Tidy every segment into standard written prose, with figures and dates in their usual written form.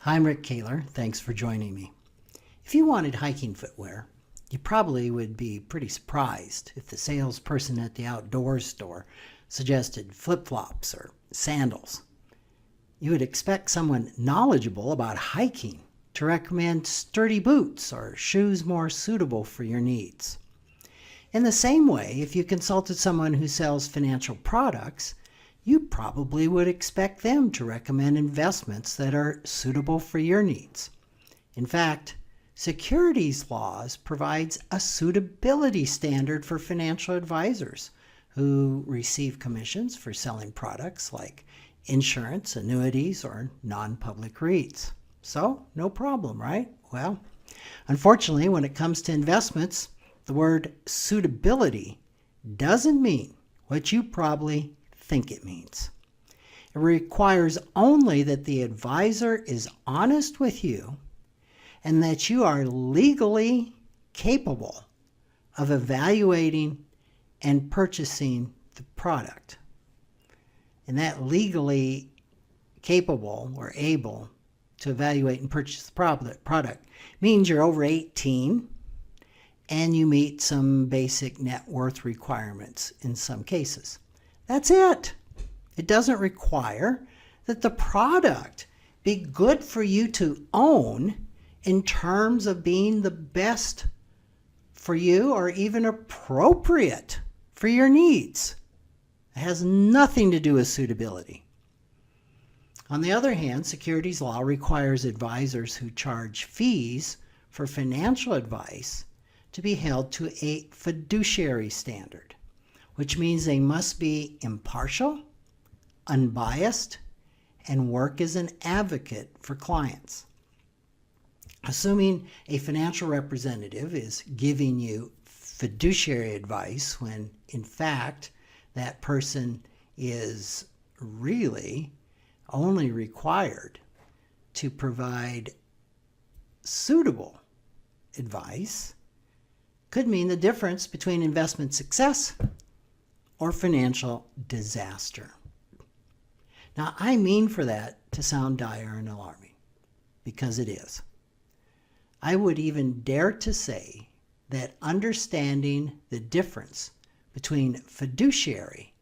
Hi, I'm Rick Kaler. Thanks for joining me. If you wanted hiking footwear, you probably would be pretty surprised if the salesperson at the outdoors store suggested flip-flops or sandals. You would expect someone knowledgeable about hiking to recommend sturdy boots or shoes more suitable for your needs. In the same way, if you consulted someone who sells financial products, you probably would expect them to recommend investments that are suitable for your needs. In fact, securities laws provides a suitability standard for financial advisors who receive commissions for selling products like insurance, annuities, or non-public REITs. So, no problem, right? Well, unfortunately, when it comes to investments, the word suitability doesn't mean what you probably think it means. It requires only that the advisor is honest with you and that you are legally capable of evaluating and purchasing the product. And that legally capable or able to evaluate and purchase the product means you're over 18 and you meet some basic net worth requirements in some cases. That's it. It doesn't require that the product be good for you to own in terms of being the best for you or even appropriate for your needs. It has nothing to do with suitability. On the other hand, securities law requires advisors who charge fees for financial advice to be held to a fiduciary standard, which means they must be impartial, unbiased, and work as an advocate for clients. Assuming a financial representative is giving you fiduciary advice when, in fact, that person is really only required to provide suitable advice, could mean the difference between investment success or financial disaster. Now, I mean for that to sound dire and alarming, because it is. I would even dare to say that understanding the difference between fiduciary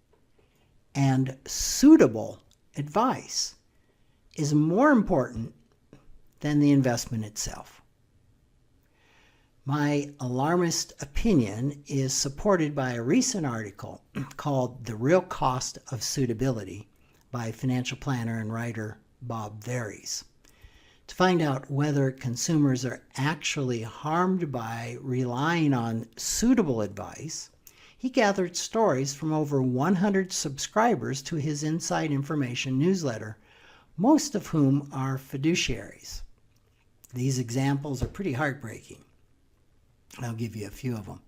and suitable advice is more important than the investment itself. My alarmist opinion is supported by a recent article called The Real Cost of Suitability by financial planner and writer Bob Varies. To find out whether consumers are actually harmed by relying on suitable advice, he gathered stories from over 100 subscribers to his Inside Information newsletter, most of whom are fiduciaries. These examples are pretty heartbreaking. I'll give you a few of them.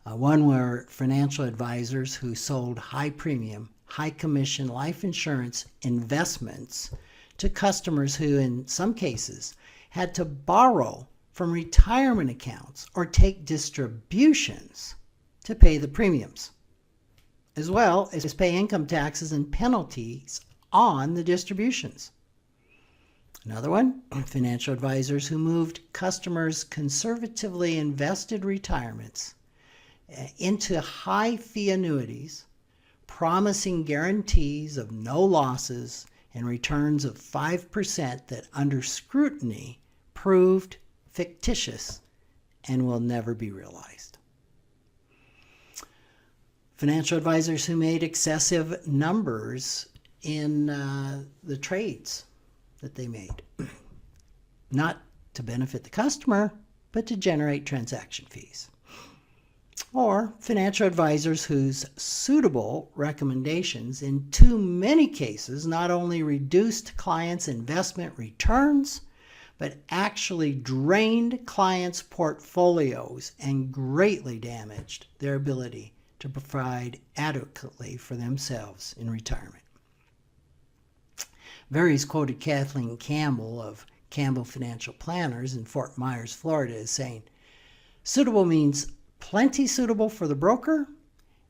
One were financial advisors who sold high premium, high commission life insurance investments to customers who, in some cases, had to borrow from retirement accounts or take distributions to pay the premiums, as well as pay income taxes and penalties on the distributions. Another one, financial advisors who moved customers' conservatively invested retirements into high-fee annuities, promising guarantees of no losses and returns of 5% that under scrutiny proved fictitious and will never be realized. Financial advisors who made excessive numbers in the trades that they made, not to benefit the customer, but to generate transaction fees. Or financial advisors whose suitable recommendations in too many cases not only reduced clients' investment returns, but actually drained clients' portfolios and greatly damaged their ability to provide adequately for themselves in retirement. Varies quoted Kathleen Campbell of Campbell Financial Planners in Fort Myers, Florida, as saying, "Suitable means plenty suitable for the broker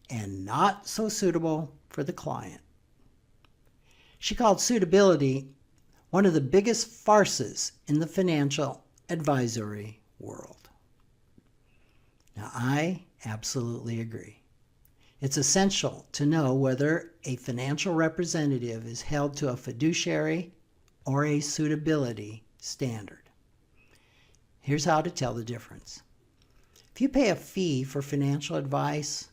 and not so suitable for the client." She called suitability one of the biggest farces in the financial advisory world. Now, I absolutely agree. It's essential to know whether a financial representative is held to a fiduciary or a suitability standard. Here's how to tell the difference. If you pay a fee for financial advice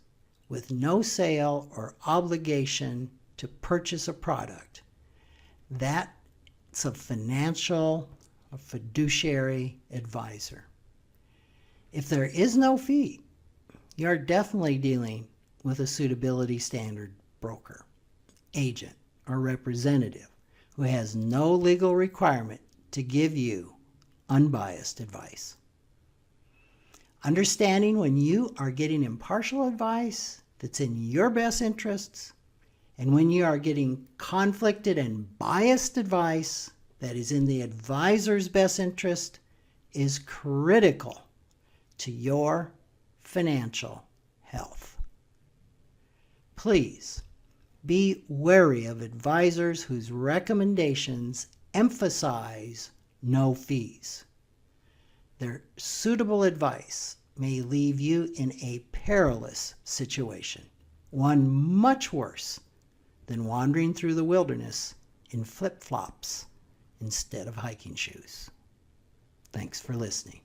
with no sale or obligation to purchase a product, that's a fiduciary advisor. If there is no fee, you're definitely dealing with a suitability standard broker, agent, or representative who has no legal requirement to give you unbiased advice. Understanding when you are getting impartial advice that's in your best interests and when you are getting conflicted and biased advice that is in the advisor's best interest is critical to your financial health. Please be wary of advisors whose recommendations emphasize no fees. Their suitable advice may leave you in a perilous situation, one much worse than wandering through the wilderness in flip-flops instead of hiking shoes. Thanks for listening.